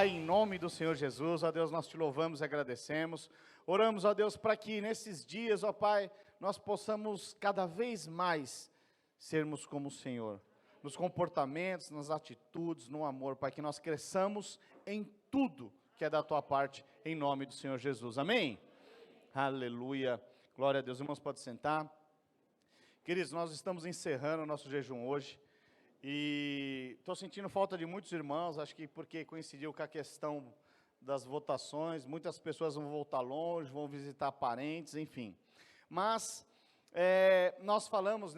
Em nome do Senhor Jesus, ó Deus, nós te louvamos e agradecemos. Oramos, ó Deus, para que nesses dias, ó Pai, nós possamos cada vez mais sermos como o Senhor. Nos comportamentos, nas atitudes, no amor, Pai, que nós cresçamos em tudo que é da Tua parte, em nome do Senhor Jesus. Amém? Aleluia. Glória a Deus. Irmãos, pode sentar. Queridos, nós estamos encerrando o nosso jejum hoje. E estou sentindo falta de muitos irmãos, acho que porque coincidiu com a questão das votações, muitas pessoas vão voltar longe, vão visitar parentes, enfim. Mas nós falamos,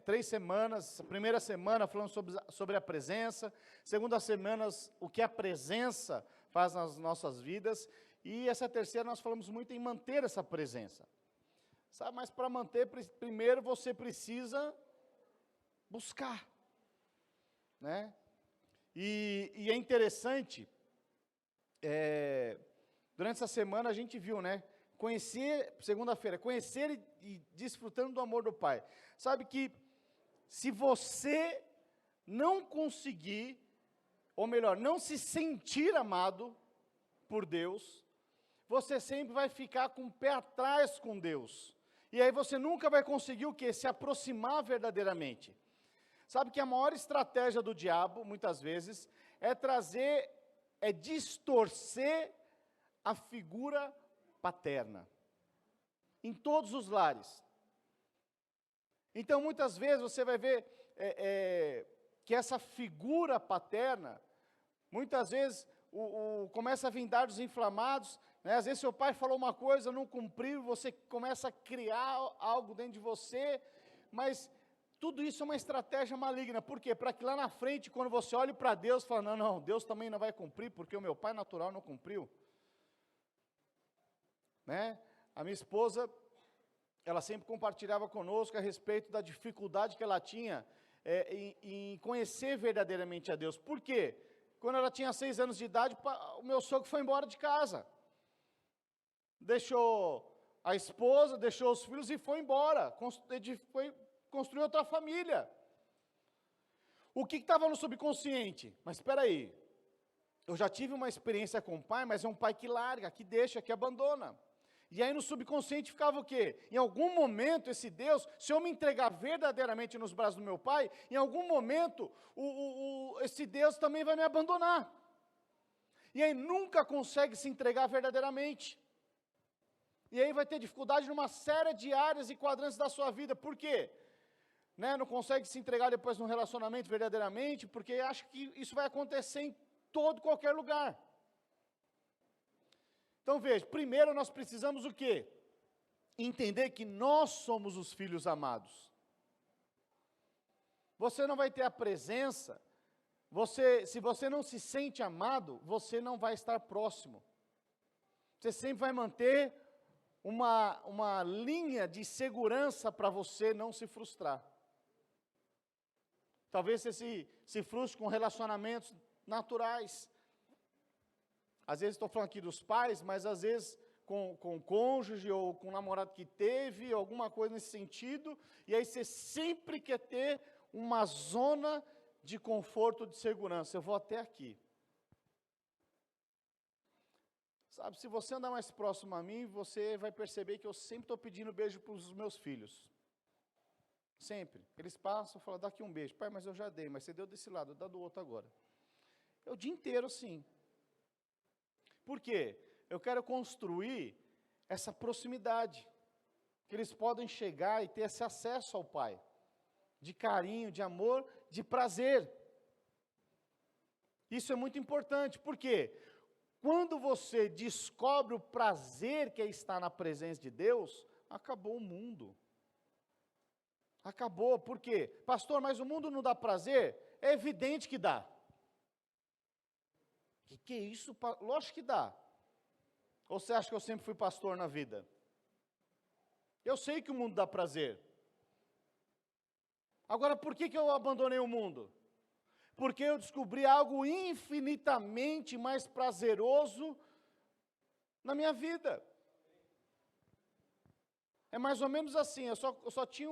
3 semanas, a primeira semana falamos sobre a presença, segunda semana o que a presença faz nas nossas vidas, e essa terceira nós falamos muito em manter essa presença. Sabe, mas para manter, primeiro você precisa buscar. E é interessante, durante essa semana a gente viu, conhecer, segunda-feira, conhecer e desfrutando do amor do Pai. Sabe que se você não conseguir, ou melhor, não se sentir amado por Deus, você sempre vai ficar com o pé atrás com Deus. E aí você nunca vai conseguir o quê? Se aproximar verdadeiramente. Sabe que a maior estratégia do diabo, muitas vezes, é distorcer a figura paterna. Em todos os lares. Então, muitas vezes, você vai ver que essa figura paterna, muitas vezes, começa a vir dardos inflamados, às vezes seu pai falou uma coisa, não cumpriu, você começa a criar algo dentro de você, mas tudo isso é uma estratégia maligna. Por quê? Para que lá na frente, quando você olhe para Deus, fala, não, Deus também não vai cumprir, porque o meu pai natural não cumpriu. A minha esposa, ela sempre compartilhava conosco a respeito da dificuldade que ela tinha em conhecer verdadeiramente a Deus. Por quê? Quando ela tinha 6 anos de idade, o meu sogro foi embora de casa. Deixou a esposa, deixou os filhos e foi embora. Construir outra família. O que estava no subconsciente? Mas espera aí, eu já tive uma experiência com o pai, mas é um pai que larga, que deixa, que abandona. E aí no subconsciente ficava o quê? Em algum momento esse Deus, se eu me entregar verdadeiramente nos braços do meu pai, em algum momento esse Deus também vai me abandonar. E aí nunca consegue se entregar verdadeiramente. E aí vai ter dificuldade numa série de áreas e quadrantes da sua vida. Por quê? Não consegue se entregar depois num relacionamento verdadeiramente, porque acha que isso vai acontecer em qualquer lugar. Então veja, primeiro nós precisamos o quê? Entender que nós somos os filhos amados. Você não vai ter a presença, se você não se sente amado, você não vai estar próximo. Você sempre vai manter uma linha de segurança para você não se frustrar. Talvez você se frustre com relacionamentos naturais. Às vezes estou falando aqui dos pais, mas às vezes com o cônjuge ou com o namorado que teve, alguma coisa nesse sentido, e aí você sempre quer ter uma zona de conforto, de segurança. Eu vou até aqui. Sabe, se você andar mais próximo a mim, você vai perceber que eu sempre estou pedindo beijo para os meus filhos. Sempre. Eles passam e falam, dá aqui um beijo. Pai, mas eu já dei, mas você deu desse lado, dá do outro agora. É o dia inteiro assim. Por quê? Eu quero construir essa proximidade. Que eles podem chegar e ter esse acesso ao Pai. De carinho, de amor, de prazer. Isso é muito importante. Por quê? Quando você descobre o prazer que é estar na presença de Deus, acabou o mundo. Acabou, por quê? Pastor, mas o mundo não dá prazer? É evidente que dá. Que é isso? Lógico que dá. Ou você acha que eu sempre fui pastor na vida? Eu sei que o mundo dá prazer. Agora, por que eu abandonei o mundo? Porque eu descobri algo infinitamente mais prazeroso na minha vida. É mais ou menos assim, eu só tinha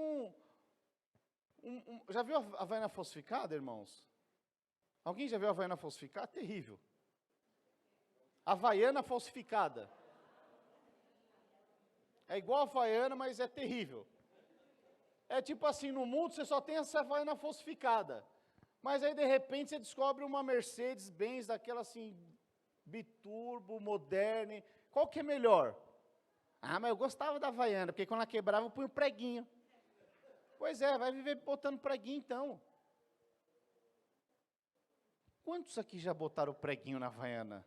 já viu a Havaiana falsificada, irmãos? Alguém já viu a Havaiana falsificada? Terrível. Havaiana falsificada. É igual a Havaiana, mas é terrível. É tipo assim, no mundo você só tem essa Havaiana falsificada. Mas aí de repente você descobre uma Mercedes-Benz daquela assim, biturbo, moderne. Qual que é melhor? Ah, mas eu gostava da Havaiana, porque quando ela quebrava eu punho preguinho. Pois é, vai viver botando preguinho então. Quantos aqui já botaram preguinho na Havaiana?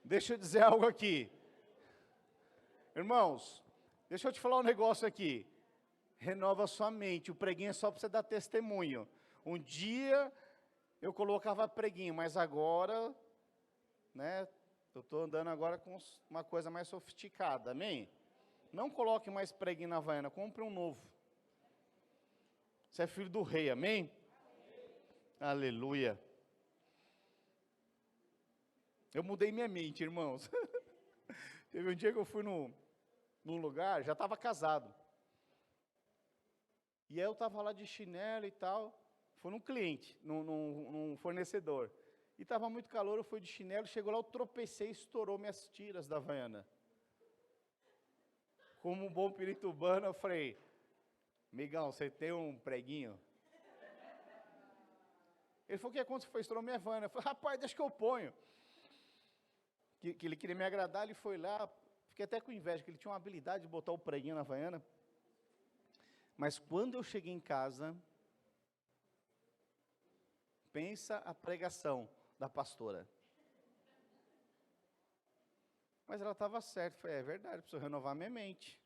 Deixa eu dizer algo aqui. Irmãos, deixa eu te falar um negócio aqui. Renova sua mente, o preguinho é só para você dar testemunho. Um dia eu colocava preguinho, mas agora, né, eu estou andando agora com uma coisa mais sofisticada, amém? Não coloque mais preguinho na Havaiana, compre um novo. Você é filho do rei, amém? Aleluia. Eu mudei minha mente, irmãos. Teve um dia que eu fui num lugar, já estava casado. E aí eu estava lá de chinelo e tal. Foi num cliente, num fornecedor. E estava muito calor, eu fui de chinelo, chegou lá, eu tropecei e estourou minhas tiras da Havaiana. Como um bom piritubano, eu falei, migão, você tem um preguinho? Ele falou, o que aconteceu? Foi, estourou minha Havaiana. Eu falei, rapaz, deixa que eu ponho. Que ele queria me agradar, ele foi lá, fiquei até com inveja, que ele tinha uma habilidade de botar o preguinho na Havaiana. Mas quando eu cheguei em casa, pensa a pregação da pastora. Mas ela estava certa, falei, é verdade, preciso renovar minha mente.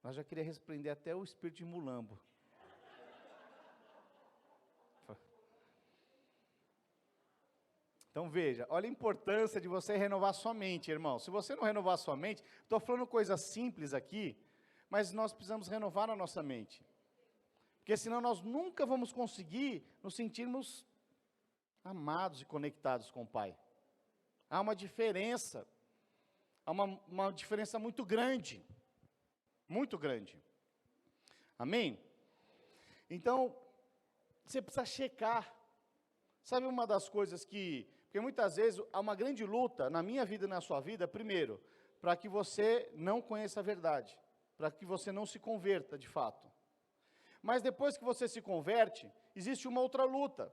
Nós já queria repreender até o espírito de mulambo. Então veja, olha a importância de você renovar sua mente, irmão. Se você não renovar sua mente, estou falando coisas simples aqui, mas nós precisamos renovar a nossa mente. Porque senão nós nunca vamos conseguir nos sentirmos amados e conectados com o Pai. Há uma diferença, há uma diferença muito grande. Muito grande. Amém? Então, você precisa checar. Sabe uma das coisas que... Porque muitas vezes há uma grande luta na minha vida e na sua vida, primeiro, para que você não conheça a verdade. Para que você não se converta de fato. Mas depois que você se converte, existe uma outra luta.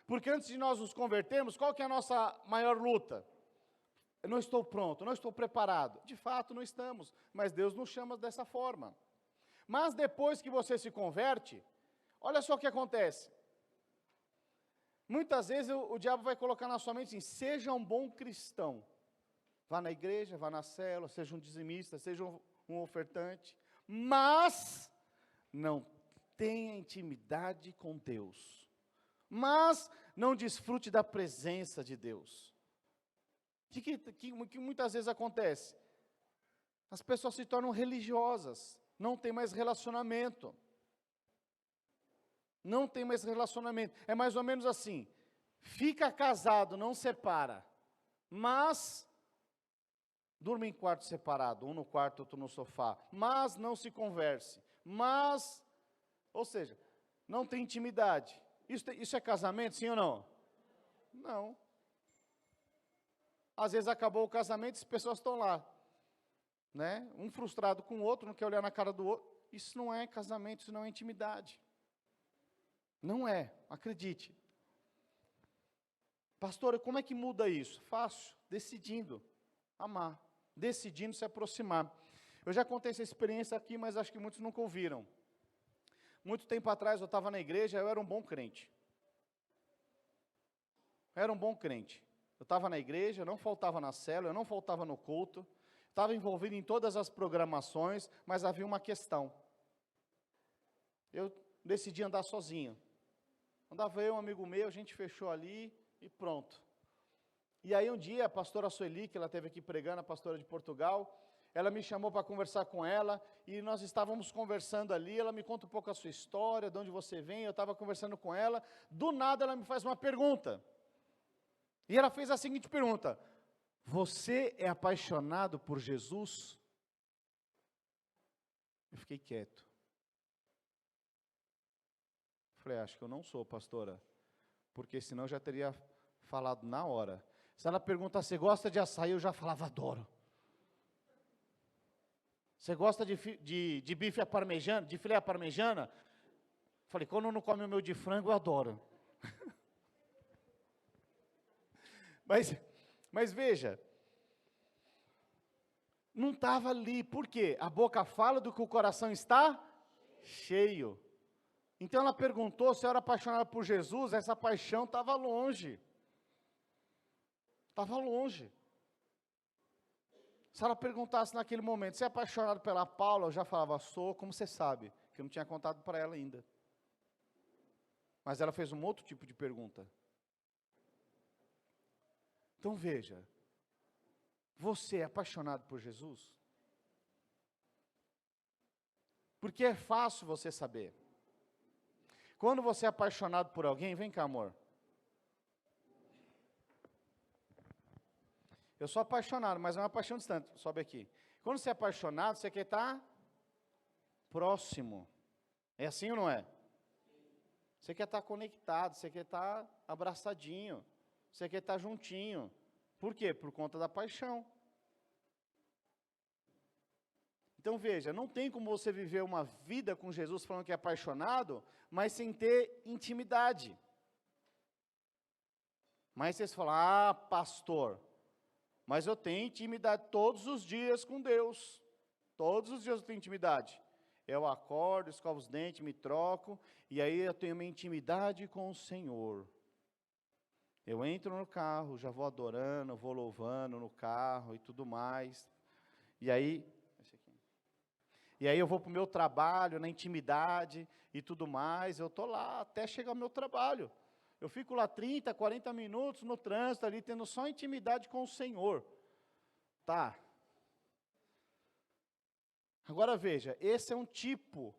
Porque antes de nós nos convertermos, qual que é a nossa maior luta? Eu não estou pronto, não estou preparado. De fato, não estamos, mas Deus nos chama dessa forma. Mas depois que você se converte, olha só o que acontece. Muitas vezes o diabo vai colocar na sua mente assim, seja um bom cristão. Vá na igreja, vá na célula, seja um dizimista, seja um ofertante. Mas não tenha intimidade com Deus. Mas não desfrute da presença de Deus. O que muitas vezes acontece? As pessoas se tornam religiosas, não tem mais relacionamento. Não tem mais relacionamento. É mais ou menos assim, fica casado, não separa, mas durma em quarto separado, um no quarto, outro no sofá, mas não se converse, ou seja, não tem intimidade. Isso é casamento, sim ou não? Não. Às vezes acabou o casamento e as pessoas estão lá, né? Um frustrado com o outro, não quer olhar na cara do outro. Isso não é casamento, isso não é intimidade. Não é, acredite. Pastor, como é que muda isso? Fácil, decidindo amar, decidindo se aproximar. Eu já contei essa experiência aqui, mas acho que muitos nunca ouviram. Muito tempo atrás eu estava na igreja, eu era um bom crente. Era um bom crente. Eu estava na igreja, eu não faltava na célula, eu não faltava no culto, estava envolvido em todas as programações, mas havia uma questão. Eu decidi andar sozinho. Andava eu, um amigo meu, a gente fechou ali e pronto. E aí um dia a pastora Sueli, que ela esteve aqui pregando, a pastora de Portugal, ela me chamou para conversar com ela, e nós estávamos conversando ali, ela me conta um pouco a sua história, de onde você vem, eu estava conversando com ela, do nada ela me faz uma pergunta. E ela fez a seguinte pergunta: você é apaixonado por Jesus? Eu fiquei quieto. Falei, acho que eu não sou, pastora, porque senão eu já teria falado na hora. Se ela pergunta, você gosta de açaí? Eu já falava, adoro. Você gosta de bife à parmegiana, de filé à parmegiana? Falei, quando não come o meu de frango, eu adoro. Mas veja, não estava ali, por quê? A boca fala do que o coração está cheio. Então ela perguntou se eu era apaixonada por Jesus, essa paixão estava longe. Estava longe. Se ela perguntasse naquele momento, você é apaixonado pela Paula? Eu já falava, sou, como você sabe? Que eu não tinha contado para ela ainda. Mas ela fez um outro tipo de pergunta. Então veja, você é apaixonado por Jesus? Porque é fácil você saber. Quando você é apaixonado por alguém, vem cá, amor. Eu sou apaixonado, mas é uma paixão distante. Sobe aqui. Quando você é apaixonado, você quer estar próximo. É assim ou não é? Você quer estar conectado, você quer estar abraçadinho, você quer estar juntinho. Por quê? Por conta da paixão. Então veja, não tem como você viver uma vida com Jesus falando que é apaixonado, mas sem ter intimidade. Mas vocês falam, ah, pastor, mas eu tenho intimidade todos os dias com Deus. Todos os dias eu tenho intimidade. Eu acordo, escovo os dentes, me troco, e aí eu tenho minha intimidade com o Senhor. Eu entro no carro, já vou adorando, vou louvando no carro e tudo mais. E aí eu vou para o meu trabalho, na intimidade e tudo mais, eu estou lá até chegar ao meu trabalho. Eu fico lá 30, 40 minutos no trânsito ali, tendo só intimidade com o Senhor. Tá. Agora veja, esse é um tipo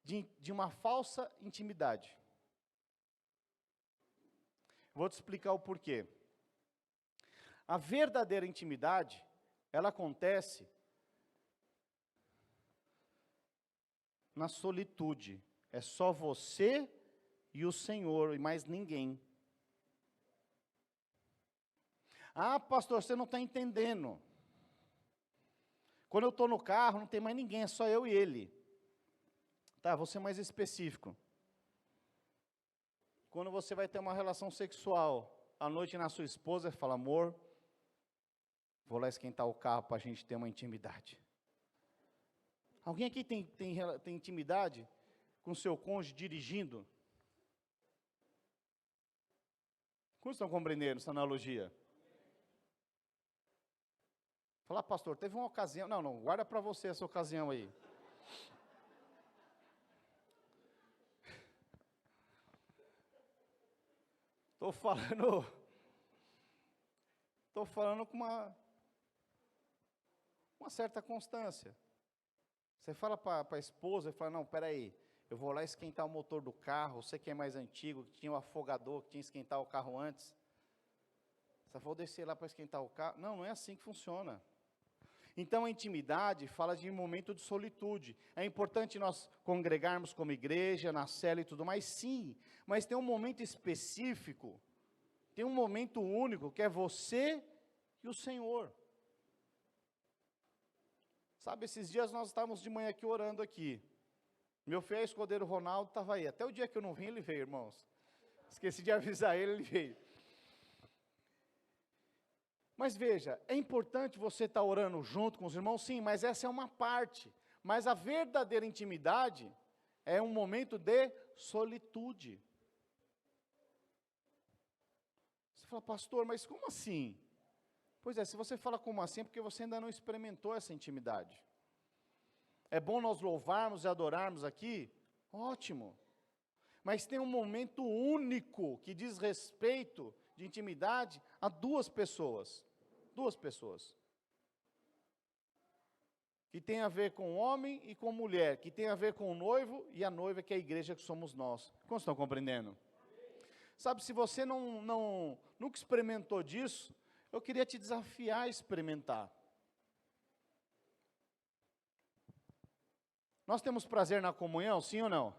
de uma falsa intimidade. Vou te explicar o porquê. A verdadeira intimidade, ela acontece na solitude. É só você e o Senhor, e mais ninguém. Ah, pastor, você não está entendendo. Quando eu estou no carro, não tem mais ninguém, é só eu e ele. Tá, vou ser mais específico. Quando você vai ter uma relação sexual, à noite na sua esposa, fala, amor, vou lá esquentar o carro para a gente ter uma intimidade. Alguém aqui tem intimidade com seu cônjuge dirigindo? Como estão compreendendo essa analogia? Falar, pastor, teve uma ocasião, não, guarda para você essa ocasião aí. Estou falando com uma certa constância. Você fala para a esposa e fala, não, peraí, eu vou lá esquentar o motor do carro, você que é mais antigo, que tinha o afogador, que tinha que esquentar o carro antes. Você falou, descer lá para esquentar o carro. Não, não é assim que funciona. Então a intimidade fala de um momento de solitude. É importante nós congregarmos como igreja, na cela e tudo mais, sim, mas tem um momento específico, tem um momento único, que é você e o Senhor. Sabe, esses dias nós estávamos de manhã aqui orando aqui. Meu fiel escudeiro Ronaldo estava aí. Até o dia que eu não vim, ele veio, irmãos. Esqueci de avisar ele, ele veio. Mas veja, é importante você estar orando junto com os irmãos, sim, mas essa é uma parte. Mas a verdadeira intimidade é um momento de solitude. Você fala, pastor, mas como assim? Pois é, se você fala como assim, é porque você ainda não experimentou essa intimidade. É bom nós louvarmos e adorarmos aqui? Ótimo. Mas tem um momento único que diz respeito de intimidade a duas pessoas. Duas pessoas. Que tem a ver com homem e com mulher, que tem a ver com o noivo e a noiva, que é a igreja que somos nós. Como estão compreendendo? Sabe, se você nunca experimentou disso, eu queria te desafiar a experimentar. Nós temos prazer na comunhão, sim ou não?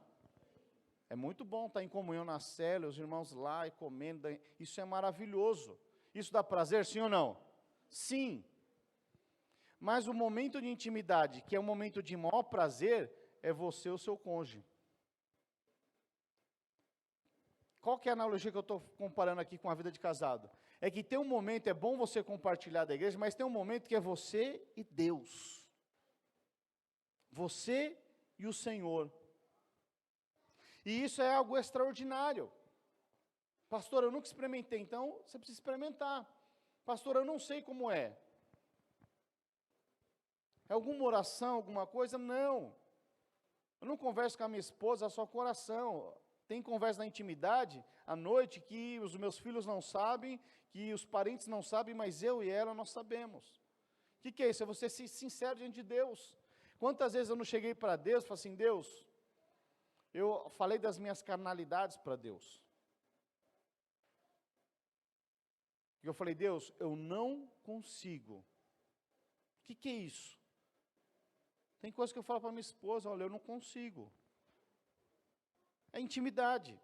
É muito bom estar em comunhão na célula, os irmãos lá e comendo, isso é maravilhoso. Isso dá prazer, sim ou não? Sim. Mas o momento de intimidade, que é o momento de maior prazer, é você e o seu cônjuge. Qual que é a analogia que eu estou comparando aqui com a vida de casado? É que tem um momento, é bom você compartilhar da igreja, mas tem um momento que é você e Deus. Você e o Senhor. E isso é algo extraordinário. Pastor, eu nunca experimentei, então você precisa experimentar. Pastor, eu não sei como é. É alguma oração, alguma coisa? Não. Eu não converso com a minha esposa só com oração. Tem conversa na intimidade, à noite, que os meus filhos não sabem, que os parentes não sabem, mas eu e ela nós sabemos. O que é isso? É você ser sincero diante de Deus. Quantas vezes eu não cheguei para Deus e falei assim, Deus, eu falei das minhas carnalidades para Deus. E eu falei, Deus, eu não consigo. O que é isso? Tem coisa que eu falo para minha esposa, olha, eu não consigo. É intimidade.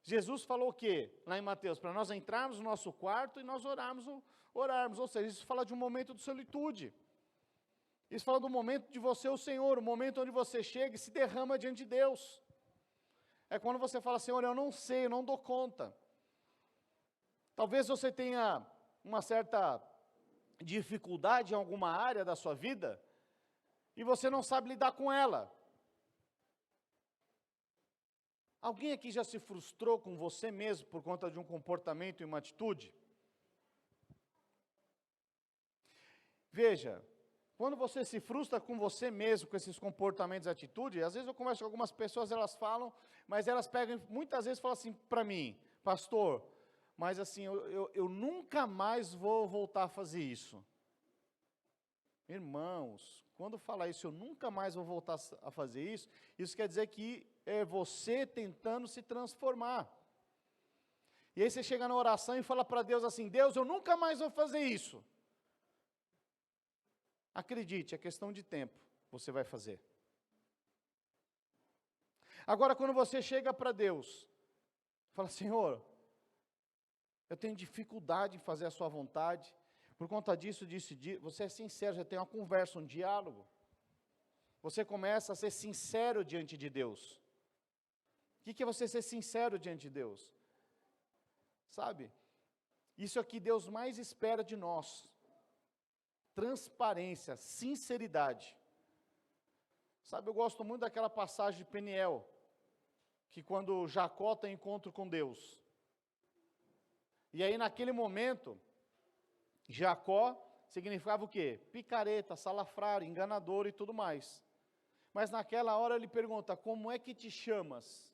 Jesus falou o quê? Lá em Mateus, para nós entrarmos no nosso quarto e nós orarmos. Ou seja, isso fala de um momento de solitude. Isso fala do momento de você e o Senhor, o momento onde você chega e se derrama diante de Deus. É quando você fala, Senhor, eu não sei, eu não dou conta. Talvez você tenha uma certa dificuldade em alguma área da sua vida e você não sabe lidar com ela. Alguém aqui já se frustrou com você mesmo por conta de um comportamento e uma atitude? Veja, quando você se frustra com você mesmo, com esses comportamentos e atitudes, às vezes eu converso com algumas pessoas, elas falam, mas elas pegam, muitas vezes falam assim para mim, pastor, mas assim, eu nunca mais vou voltar a fazer isso. Irmãos, quando fala isso, eu nunca mais vou voltar a fazer isso, isso quer dizer que é você tentando se transformar. E aí você chega na oração e fala para Deus assim, Deus, eu nunca mais vou fazer isso. Acredite, é questão de tempo, você vai fazer. Agora, quando você chega para Deus, fala, Senhor, eu tenho dificuldade em fazer a sua vontade, por conta disso, você é sincero, já tem uma conversa, um diálogo. Você começa a ser sincero diante de Deus. O que é você ser sincero diante de Deus? Sabe? Isso é o que Deus mais espera de nós. Transparência, sinceridade. Sabe, eu gosto muito daquela passagem de Peniel, que quando Jacó tem encontro com Deus. E aí naquele momento, Jacó significava o quê? Picareta, salafrário, enganador e tudo mais. Mas naquela hora ele pergunta, como é que te chamas?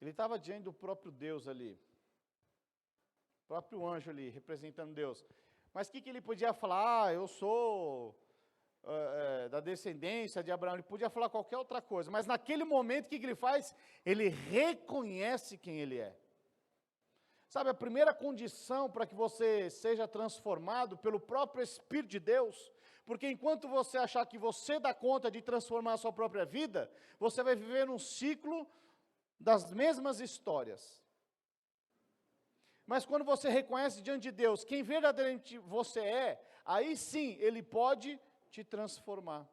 Ele estava diante do próprio Deus ali. O próprio anjo ali, representando Deus. Mas o que ele podia falar? Ah, eu sou da descendência de Abraão. Ele podia falar qualquer outra coisa. Mas naquele momento, o que ele faz? Ele reconhece quem ele é. Sabe, a primeira condição para que você seja transformado pelo próprio Espírito de Deus, porque enquanto você achar que você dá conta de transformar a sua própria vida, você vai viver num ciclo das mesmas histórias. Mas quando você reconhece diante de Deus quem verdadeiramente você é, aí sim Ele pode te transformar.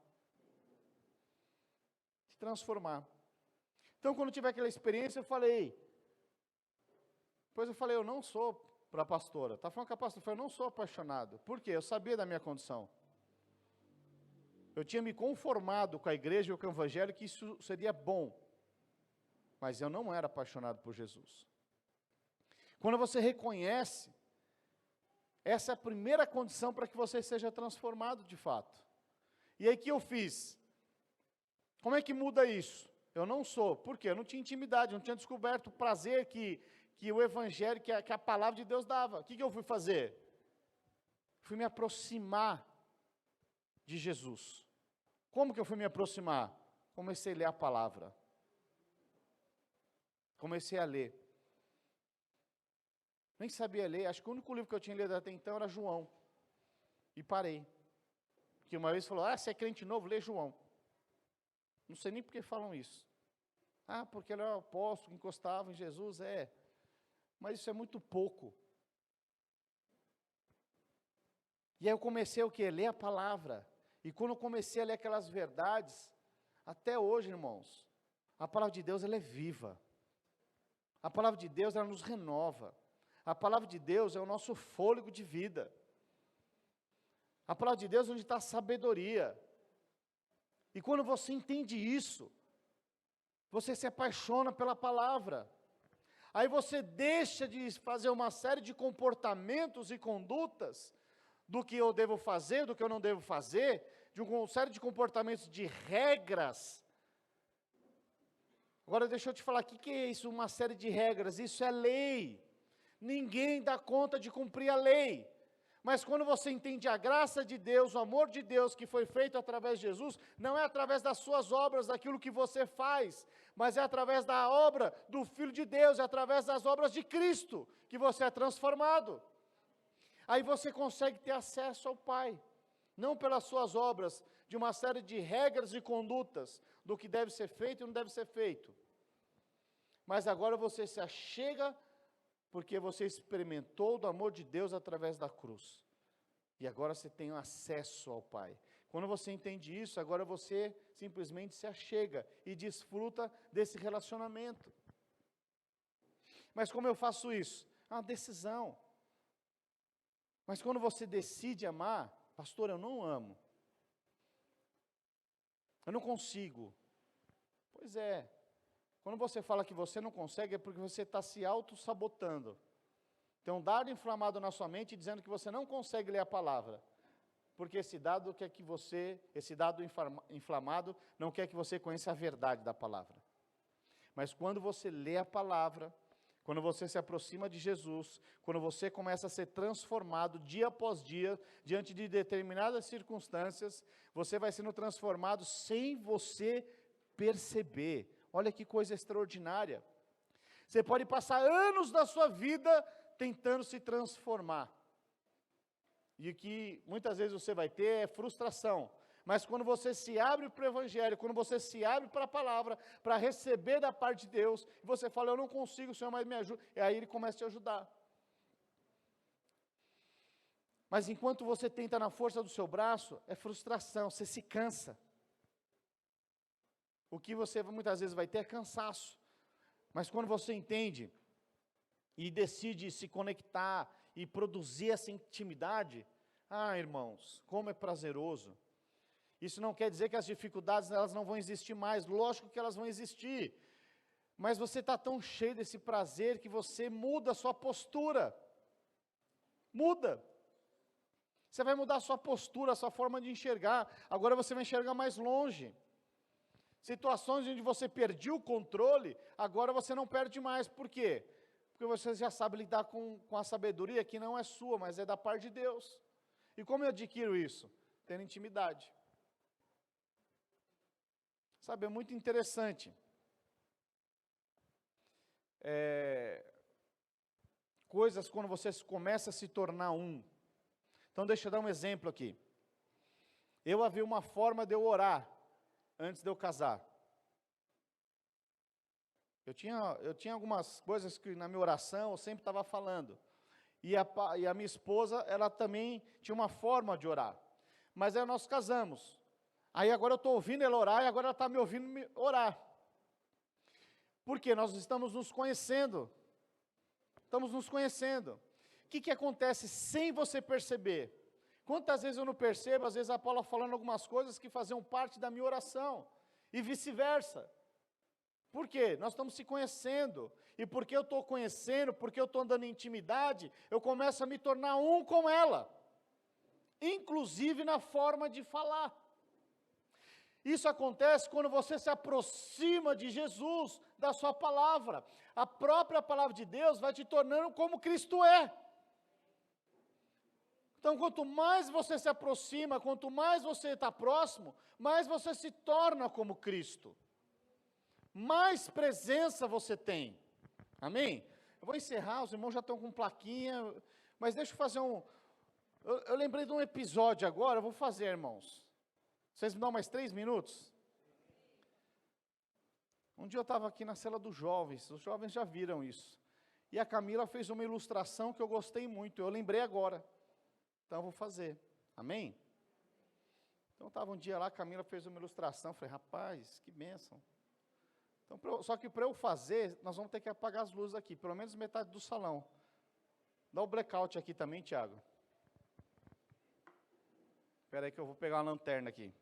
Te transformar. Então, quando tiver aquela experiência, depois eu falei, eu não sou para a pastora. Está falando com a pastora? Eu falei, eu não sou apaixonado. Por quê? Eu sabia da minha condição. Eu tinha me conformado com a igreja e com o evangelho que isso seria bom. Mas eu não era apaixonado por Jesus. Quando você reconhece, essa é a primeira condição para que você seja transformado de fato. E aí o que eu fiz? Como é que muda isso? Eu não sou. Por quê? Eu não tinha intimidade, não tinha descoberto o prazer que o evangelho, que a palavra de Deus dava. O que eu fui fazer? Fui me aproximar de Jesus. Como que eu fui me aproximar? Comecei a ler a palavra. Comecei a ler. Nem sabia ler, acho que o único livro que eu tinha lido até então era João. E parei. Porque uma vez falou, você é crente novo, lê João. Não sei nem por que falam isso. Ah, porque ele era o apóstolo, encostava em Jesus, mas isso é muito pouco. E aí eu comecei o quê? Ler a palavra. E quando eu comecei a ler aquelas verdades, até hoje, irmãos, a palavra de Deus, ela é viva. A palavra de Deus, ela nos renova. A palavra de Deus é o nosso fôlego de vida. A palavra de Deus é onde está a sabedoria. E quando você entende isso, você se apaixona pela palavra. Aí você deixa de fazer uma série de comportamentos e condutas, do que eu devo fazer, do que eu não devo fazer, de uma série de comportamentos, de regras. Agora deixa eu te falar, o que é isso, uma série de regras? Isso é lei. Ninguém dá conta de cumprir a lei. Mas quando você entende a graça de Deus, o amor de Deus que foi feito através de Jesus, não é através das suas obras, daquilo que você faz, mas é através da obra do Filho de Deus, é através das obras de Cristo, que você é transformado. Aí você consegue ter acesso ao Pai, não pelas suas obras, de uma série de regras e condutas, do que deve ser feito e não deve ser feito. Mas agora você se achega, porque você experimentou do amor de Deus através da cruz. E agora você tem acesso ao Pai. Quando você entende isso, agora você simplesmente se achega e desfruta desse relacionamento. Mas como eu faço isso? É uma decisão. Mas quando você decide amar, pastor, eu não amo. Eu não consigo. Pois é. Quando você fala que você não consegue, é porque você está se auto-sabotando. Tem um dado inflamado na sua mente dizendo que você não consegue ler a palavra. Porque esse dado inflamado não quer que você conheça a verdade da palavra. Mas quando você lê a palavra, quando você se aproxima de Jesus, quando você começa a ser transformado dia após dia, diante de determinadas circunstâncias, você vai sendo transformado sem você perceber. Olha que coisa extraordinária. Você pode passar anos da sua vida tentando se transformar. E o que muitas vezes você vai ter é frustração. Mas quando você se abre para o Evangelho, quando você se abre para a palavra, para receber da parte de Deus, e você fala, eu não consigo, o Senhor mais me ajuda, e aí Ele começa a te ajudar. Mas enquanto você tenta na força do seu braço, é frustração, você se cansa. O que você muitas vezes vai ter é cansaço. Mas quando você entende e decide se conectar e produzir essa intimidade, irmãos, como é prazeroso. Isso não quer dizer que as dificuldades elas não vão existir mais, lógico que elas vão existir. Mas você está tão cheio desse prazer que você muda a sua postura. Muda. Você vai mudar a sua postura, a sua forma de enxergar. Agora você vai enxergar mais longe. Situações onde você perdeu o controle, agora você não perde mais. Por quê? Porque você já sabe lidar com a sabedoria que não é sua, mas é da parte de Deus. E como eu adquiro isso? Tendo intimidade. Sabe, é muito interessante. Coisas quando você começa a se tornar um. Então deixa eu dar um exemplo aqui. Eu havia uma forma de eu orar antes de eu casar. Eu tinha algumas coisas que na minha oração eu sempre estava falando. E a minha esposa, ela também tinha uma forma de orar. Mas aí nós casamos. Aí agora eu estou ouvindo ela orar e agora ela está me ouvindo orar. Por quê? Nós estamos nos conhecendo. Estamos nos conhecendo. O que acontece sem você perceber? Quantas vezes eu não percebo, às vezes a Paula falando algumas coisas que faziam parte da minha oração. E vice-versa. Por quê? Nós estamos se conhecendo. E porque eu estou conhecendo, porque eu estou andando em intimidade, eu começo a me tornar um com ela. Inclusive na forma de falar. Isso acontece quando você se aproxima de Jesus, da sua palavra. A própria palavra de Deus vai te tornando como Cristo é. Então, quanto mais você se aproxima, quanto mais você está próximo, mais você se torna como Cristo. Mais presença você tem. Amém? Eu vou encerrar, os irmãos já estão com plaquinha, mas deixa eu fazer eu lembrei de um episódio agora, eu vou fazer, irmãos. Vocês me dão mais 3 minutos? Um dia eu estava aqui na cela dos jovens, os jovens já viram isso. E a Camila fez uma ilustração que eu gostei muito, eu lembrei agora. Então eu vou fazer. Amém? Então estava um dia lá, a Camila fez uma ilustração, falei, rapaz, que bênção. Então, só que para eu fazer, nós vamos ter que apagar as luzes aqui, pelo menos metade do salão. Dá o blackout aqui também, Tiago. Espera aí que eu vou pegar uma lanterna aqui.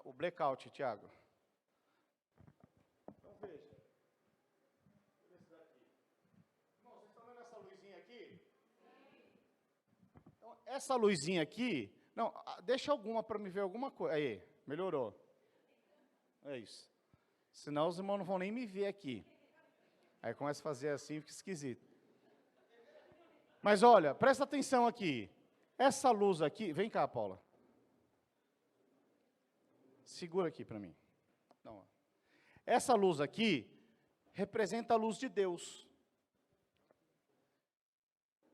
O blackout, Tiago. Então veja. Esse daqui. Irmão, vocês estão vendo essa luzinha aqui? Então, essa luzinha aqui, não, deixa alguma para me ver alguma coisa. Aí, melhorou. É isso. Senão os irmãos não vão nem me ver aqui. Aí começa a fazer assim, fica esquisito. Mas olha, presta atenção aqui. Essa luz aqui, vem cá, Paula. Segura aqui para mim. Não. Essa luz aqui representa a luz de Deus.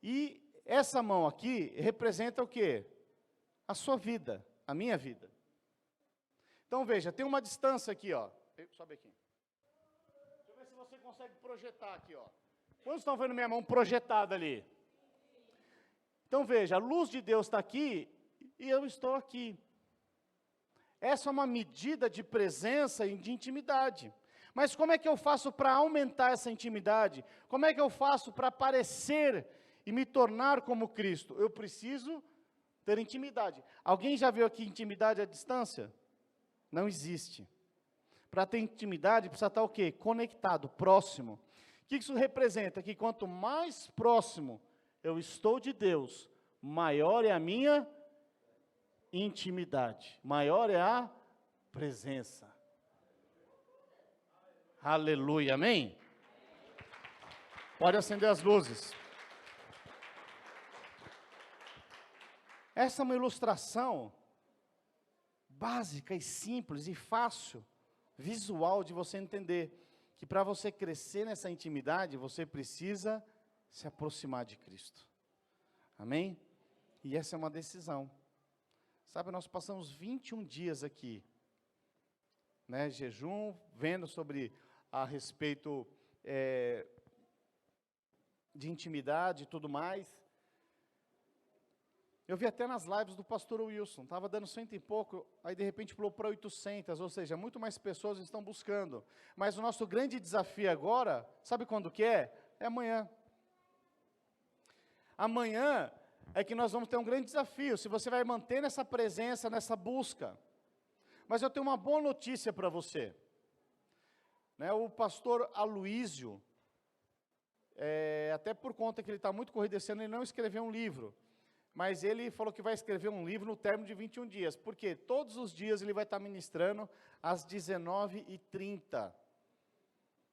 E essa mão aqui representa o quê? A sua vida, a minha vida. Então veja, tem uma distância aqui, ó. Sobe aqui. Deixa eu ver se você consegue projetar aqui, ó. Quantos estão vendo minha mão projetada ali? Então veja, a luz de Deus está aqui e eu estou aqui. Essa é uma medida de presença e de intimidade. Mas como é que eu faço para aumentar essa intimidade? Como é que eu faço para parecer e me tornar como Cristo? Eu preciso ter intimidade. Alguém já viu aqui intimidade à distância? Não existe. Para ter intimidade, precisa estar o quê? Conectado, próximo. O que isso representa? Que quanto mais próximo eu estou de Deus, maior é a minha intimidade, maior é a presença. Aleluia, amém? Pode acender as luzes. Essa é uma ilustração básica e simples e fácil, visual de você entender que para você crescer nessa intimidade, você precisa se aproximar de Cristo. Amém? E essa é uma decisão. Sabe, nós passamos 21 dias aqui, né, jejum, vendo sobre a respeito de intimidade e tudo mais. Eu vi até nas lives do pastor Wilson, estava dando 100 e pouco, aí de repente pulou para 800, ou seja, muito mais pessoas estão buscando. Mas o nosso grande desafio agora, sabe quando que é? É amanhã. Amanhã é que nós vamos ter um grande desafio, se você vai manter nessa presença, nessa busca. Mas eu tenho uma boa notícia para você. Né, o pastor Aloísio, até por conta que ele está muito corrido esse ano, ele não escreveu um livro. Mas ele falou que vai escrever um livro no término de 21 dias. Porque todos os dias ele vai estar ministrando às 19h30.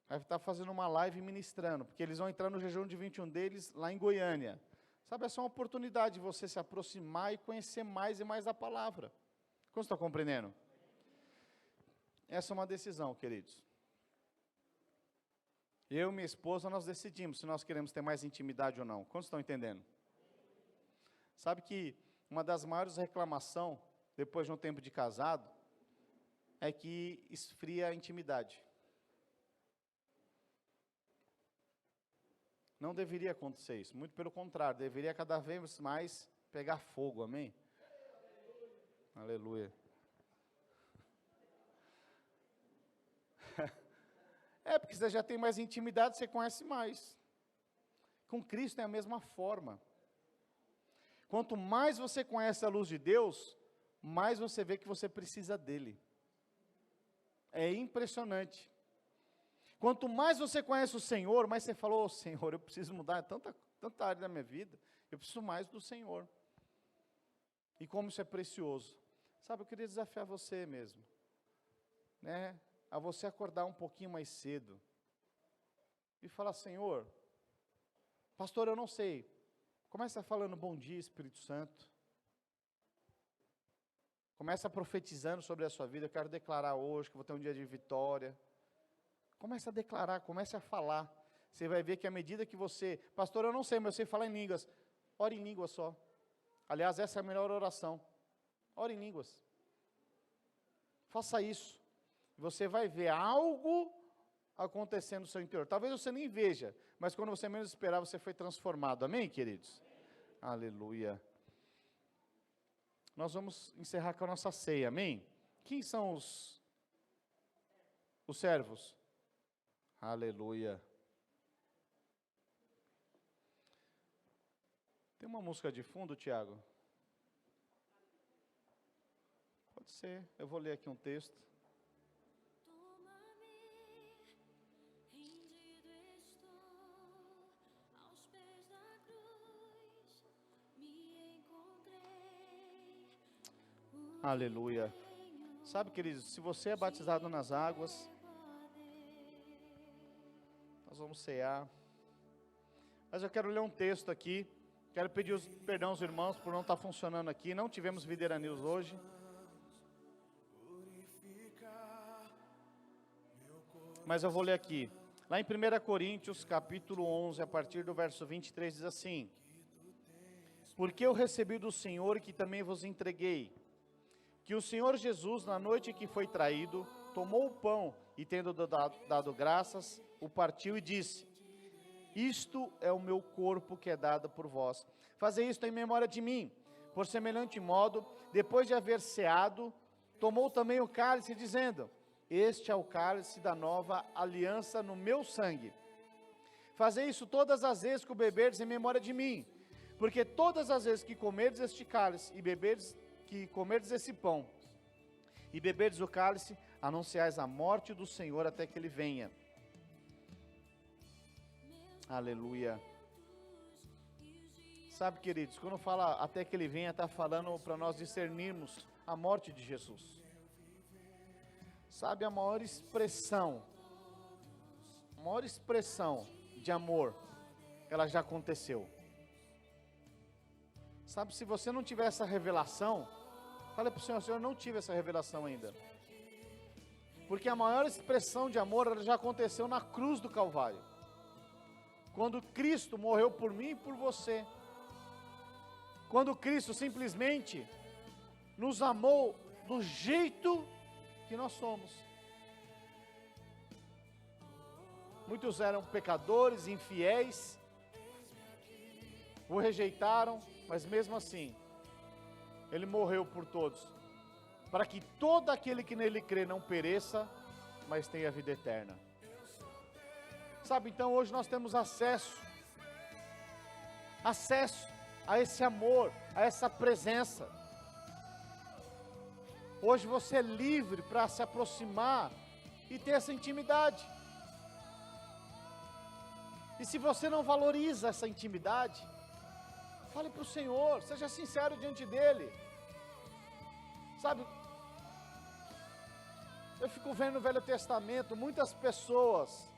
Vai estar fazendo uma live ministrando. Porque eles vão entrar no jejum de 21 deles lá em Goiânia. Sabe, essa é uma oportunidade de você se aproximar e conhecer mais e mais da palavra. Como você está compreendendo? Essa é uma decisão, queridos. Eu e minha esposa, nós decidimos se nós queremos ter mais intimidade ou não. Como estão entendendo? Sabe que uma das maiores reclamações, depois de um tempo de casado, é que esfria a intimidade. Não deveria acontecer isso, muito pelo contrário, deveria cada vez mais pegar fogo, amém? Aleluia. Porque você já tem mais intimidade, você conhece mais. Com Cristo é a mesma forma. Quanto mais você conhece a luz de Deus, mais você vê que você precisa dele. É impressionante. Quanto mais você conhece o Senhor, mais você fala, Senhor, eu preciso mudar tanta área da minha vida, eu preciso mais do Senhor. E como isso é precioso. Sabe, eu queria desafiar você mesmo, né, a você acordar um pouquinho mais cedo, e falar, Senhor, pastor, eu não sei, começa falando bom dia, Espírito Santo. Começa profetizando sobre a sua vida. Eu quero declarar hoje que vou ter um dia de vitória. Comece a declarar, comece a falar. Você vai ver que à medida que você... Pastor, eu não sei, mas eu sei falar em línguas. Ore em línguas só. Aliás, essa é a melhor oração. Ore em línguas. Faça isso. Você vai ver algo acontecendo no seu interior. Talvez você nem veja, mas quando você menos esperar, você foi transformado. Amém, queridos? Aleluia. Nós vamos encerrar com a nossa ceia, amém? Quem são os servos? Aleluia. Tem uma música de fundo, Tiago? Pode ser, eu vou ler aqui um texto. Aleluia. Sabe, queridos, se você é batizado nas águas, nós vamos cear. Mas eu quero ler um texto aqui. Quero pedir perdão aos irmãos por não estar funcionando aqui. Não tivemos Videira News hoje. Mas eu vou ler aqui. Lá em 1 Coríntios, capítulo 11, a partir do verso 23, diz assim: Porque eu recebi do Senhor que também vos entreguei, que o Senhor Jesus, na noite que foi traído, tomou o pão e, tendo dado graças, o partiu e disse: Isto é o meu corpo que é dado por vós. Fazei isto em memória de mim. Por semelhante modo, depois de haver ceado, tomou também o cálice, dizendo: Este é o cálice da nova aliança no meu sangue. Fazei isso todas as vezes que o beberdes em memória de mim. Porque todas as vezes que comerdes este cálice e comerdes esse pão e beberdes o cálice, anunciais a morte do Senhor até que Ele venha. Aleluia. Sabe, queridos, quando fala até que Ele venha, está falando para nós discernirmos a morte de Jesus. Sabe, a maior expressão de amor, ela já aconteceu. Sabe, se você não tiver essa revelação, fale para o Senhor: Senhor, eu não tive essa revelação ainda. Porque a maior expressão de amor, ela já aconteceu na cruz do Calvário. Quando Cristo morreu por mim e por você. Quando Cristo simplesmente nos amou do jeito que nós somos. Muitos eram pecadores, infiéis, o rejeitaram, mas mesmo assim, Ele morreu por todos, para que todo aquele que nele crê não pereça, mas tenha vida eterna. Sabe, então hoje nós temos acesso a esse amor, a essa presença. Hoje você é livre para se aproximar e ter essa intimidade. E se você não valoriza essa intimidade, fale para o Senhor, seja sincero diante dEle. Sabe, eu fico vendo no Velho Testamento, muitas pessoas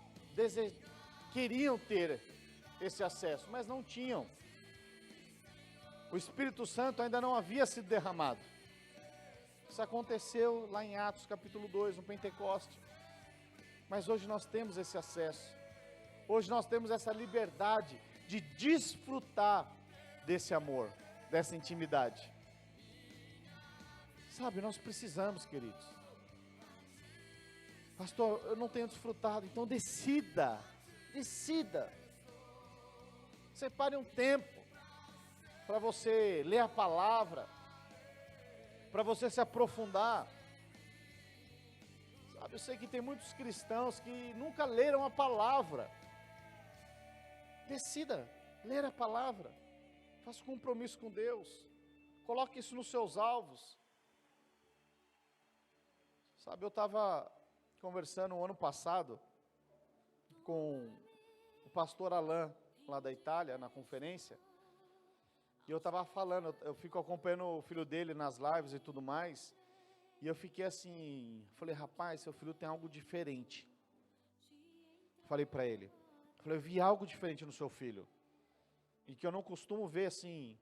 queriam ter esse acesso, mas não tinham. O Espírito Santo ainda não havia sido derramado. Isso aconteceu lá em Atos capítulo 2, no Pentecoste. Mas hoje nós temos esse acesso. Hoje nós temos essa liberdade de desfrutar desse amor, dessa intimidade. Sabe, nós precisamos, queridos. Pastor, eu não tenho desfrutado, então decida. Separe um tempo para você ler a palavra, para você se aprofundar. Sabe, eu sei que tem muitos cristãos que nunca leram a palavra. Decida ler a palavra. Faça um compromisso com Deus. Coloque isso nos seus alvos. Sabe, eu estava conversando no ano passado com o pastor Alain, lá da Itália, na conferência. E eu estava falando, eu fico acompanhando o filho dele nas lives e tudo mais. E eu fiquei assim, falei: rapaz, seu filho tem algo diferente. Falei para ele. Falei: eu vi algo diferente no seu filho. E que eu não costumo ver assim,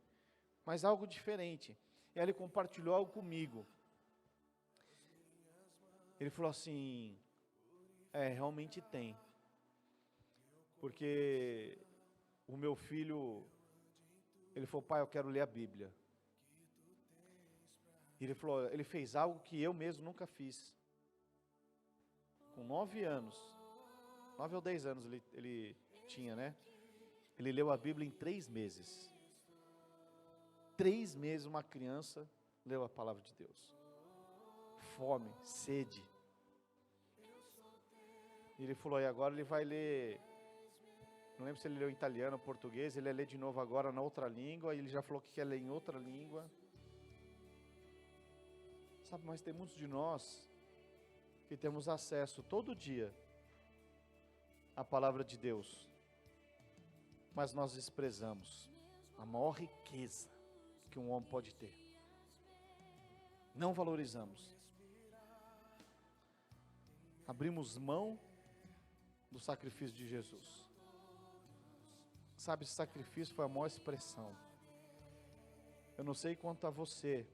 mas algo diferente. E aí ele compartilhou algo comigo. Ele falou assim: realmente tem. Porque o meu filho, ele falou: pai, eu quero ler a Bíblia. E ele falou, ele fez algo que eu mesmo nunca fiz. Com 9 anos, 9 ou 10 anos ele tinha, né? Ele leu a Bíblia em 3 meses. 3 meses uma criança leu a palavra de Deus. Fome, sede. E ele falou, e agora ele vai ler, não lembro se ele leu em italiano ou português, ele ia ler de novo agora na outra língua, e ele já falou que quer ler em outra língua. Sabe, mas tem muitos de nós que temos acesso todo dia à palavra de Deus, mas nós desprezamos a maior riqueza que um homem pode ter. Não valorizamos. Abrimos mão do sacrifício de Jesus. Sabe, esse sacrifício foi a maior expressão. Eu não sei quanto a você,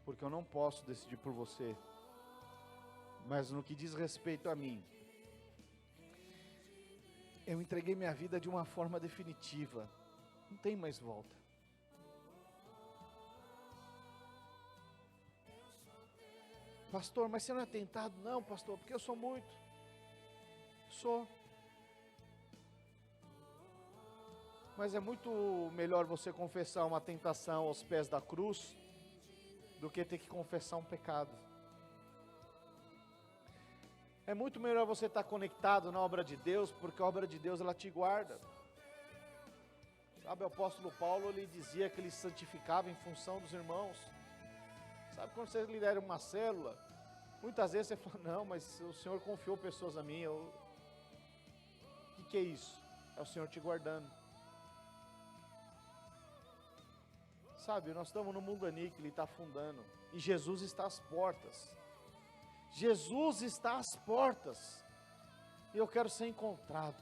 porque eu não posso decidir por você, mas no que diz respeito a mim, eu entreguei minha vida de uma forma definitiva. Não tem mais volta. Pastor, mas você não é tentado? Não, pastor, porque eu sou muito. Sou. Mas é muito melhor você confessar uma tentação aos pés da cruz do que ter que confessar um pecado. É muito melhor você estar conectado na obra de Deus, porque a obra de Deus ela te guarda. Sabe, o apóstolo Paulo, ele dizia que ele santificava em função dos irmãos. Sabe, quando você lidera uma célula, muitas vezes você fala, não, mas o Senhor confiou pessoas a mim. O que é isso? É o Senhor te guardando. Sabe, nós estamos no mundo aníquo, ele está afundando, e Jesus está às portas. Jesus está às portas, e eu quero ser encontrado.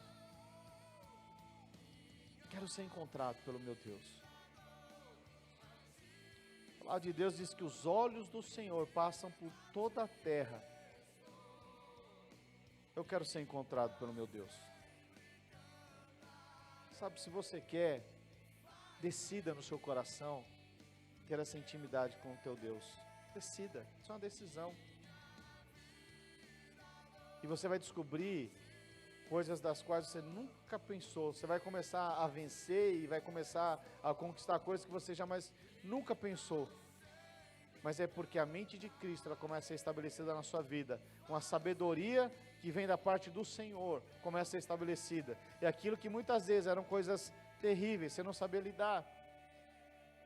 Quero ser encontrado pelo meu Deus. A palavra de Deus diz que os olhos do Senhor passam por toda a terra. Eu quero ser encontrado pelo meu Deus. Sabe, se você quer, decida no seu coração ter essa intimidade com o teu Deus. Decida, isso é uma decisão. E você vai descobrir coisas das quais você nunca pensou. Você vai começar a vencer e vai começar a conquistar coisas que você jamais nunca pensou. Mas é porque a mente de Cristo ela começa a ser estabelecida na sua vida. Uma sabedoria que vem da parte do Senhor começa a ser estabelecida. E aquilo que muitas vezes eram coisas terríveis, você não sabia lidar.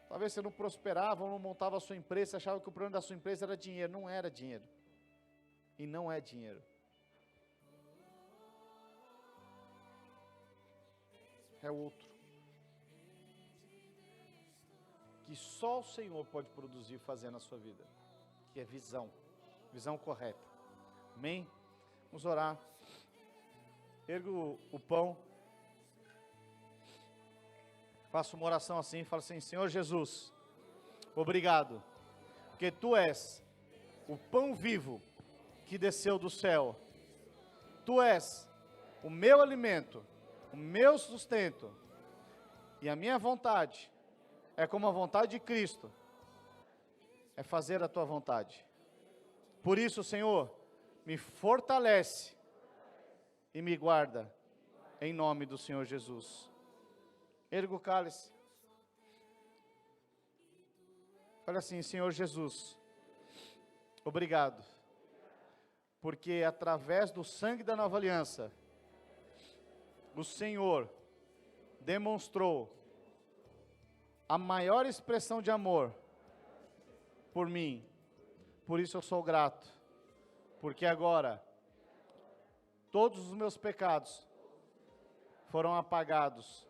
Talvez você não prosperava ou não montava a sua empresa, você achava que o problema da sua empresa era dinheiro. Não era dinheiro. E não é dinheiro. É outro. Que só o Senhor pode produzir e fazer na sua vida. Que é visão. Visão correta. Amém? Vamos orar. Erga o pão. Faça uma oração assim, fala assim, Senhor Jesus, obrigado, porque Tu és o pão vivo que desceu do céu. Tu és o meu alimento, o meu sustento, e a minha vontade é como a vontade de Cristo, é fazer a Tua vontade. Por isso, Senhor, me fortalece e me guarda, em nome do Senhor Jesus. Erga o cálice. Fala assim, Senhor Jesus, obrigado, porque através do sangue da nova aliança, o Senhor demonstrou a maior expressão de amor por mim. Por isso eu sou grato, porque agora todos os meus pecados foram apagados.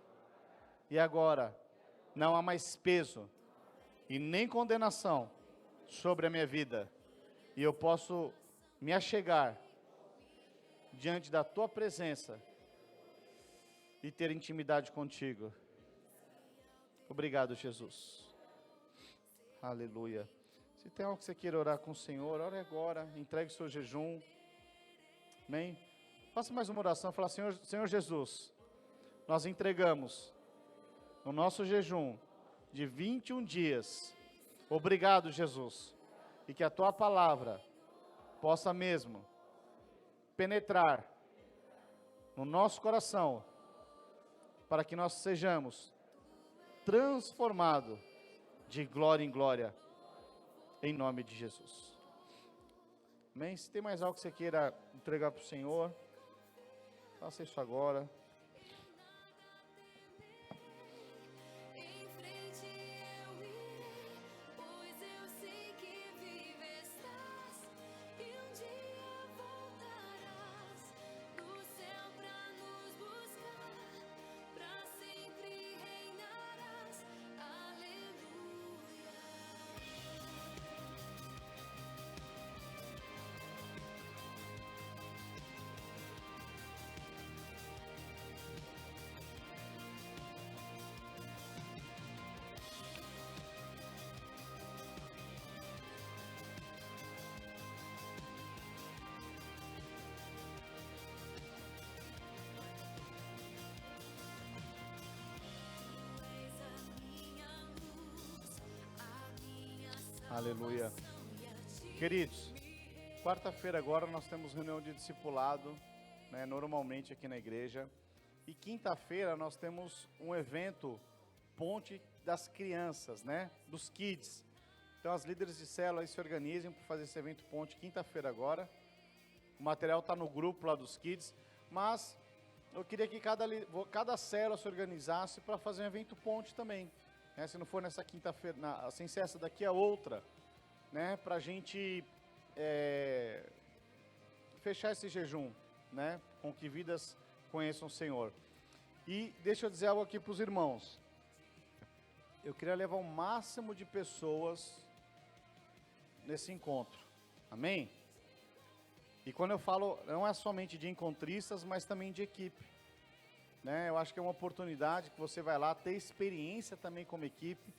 E agora, não há mais peso e nem condenação sobre a minha vida. E eu posso me achegar diante da Tua presença e ter intimidade contigo. Obrigado, Jesus. Aleluia. Se tem algo que você queira orar com o Senhor, ore agora, entregue o seu jejum. Amém? Faça mais uma oração, fala, Senhor Jesus, nós entregamos no nosso jejum de 21 dias, Obrigado, Jesus. E que a tua palavra possa mesmo penetrar no nosso coração, para que nós sejamos transformados de glória em glória, em nome de Jesus. Amém? Se tem mais algo que você queira entregar para o Senhor, faça isso agora. Aleluia. Queridos, quarta-feira agora nós temos reunião de discipulado, né, normalmente aqui na igreja. E quinta-feira nós temos um evento, Ponte das Crianças, né, dos Kids. Então as líderes de célula se organizam para fazer esse evento Ponte quinta-feira agora. O material está no grupo lá dos Kids, mas eu queria que cada célula se organizasse para fazer um evento Ponte também. Se não for nessa quinta-feira, sem ser essa daqui, é outra, né, para a gente fechar esse jejum, né, com que vidas conheçam o Senhor. E deixa eu dizer algo aqui para os irmãos. Eu queria levar o máximo de pessoas nesse encontro, amém? E quando eu falo, não é somente de encontristas, mas também de equipe. Né, eu acho que é uma oportunidade que você vai lá ter experiência também como equipe,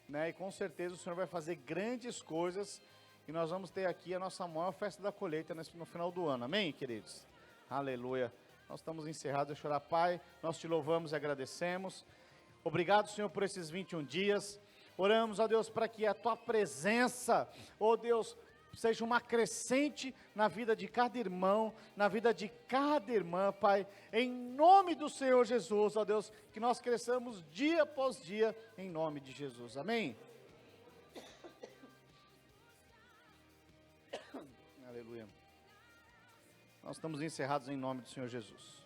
né, e com certeza o Senhor vai fazer grandes coisas, e nós vamos ter aqui a nossa maior festa da colheita no final do ano, amém, queridos? Aleluia. Nós estamos encerrados. Deixa eu orar. Pai, nós te louvamos e agradecemos. Obrigado, Senhor, por esses 21 dias. Oramos, ó Deus, para que a tua presença, ó Deus, seja uma crescente na vida de cada irmão, na vida de cada irmã, Pai, em nome do Senhor Jesus, ó Deus, que nós cresçamos dia após dia, em nome de Jesus, amém? Aleluia. Nós estamos encerrados em nome do Senhor Jesus.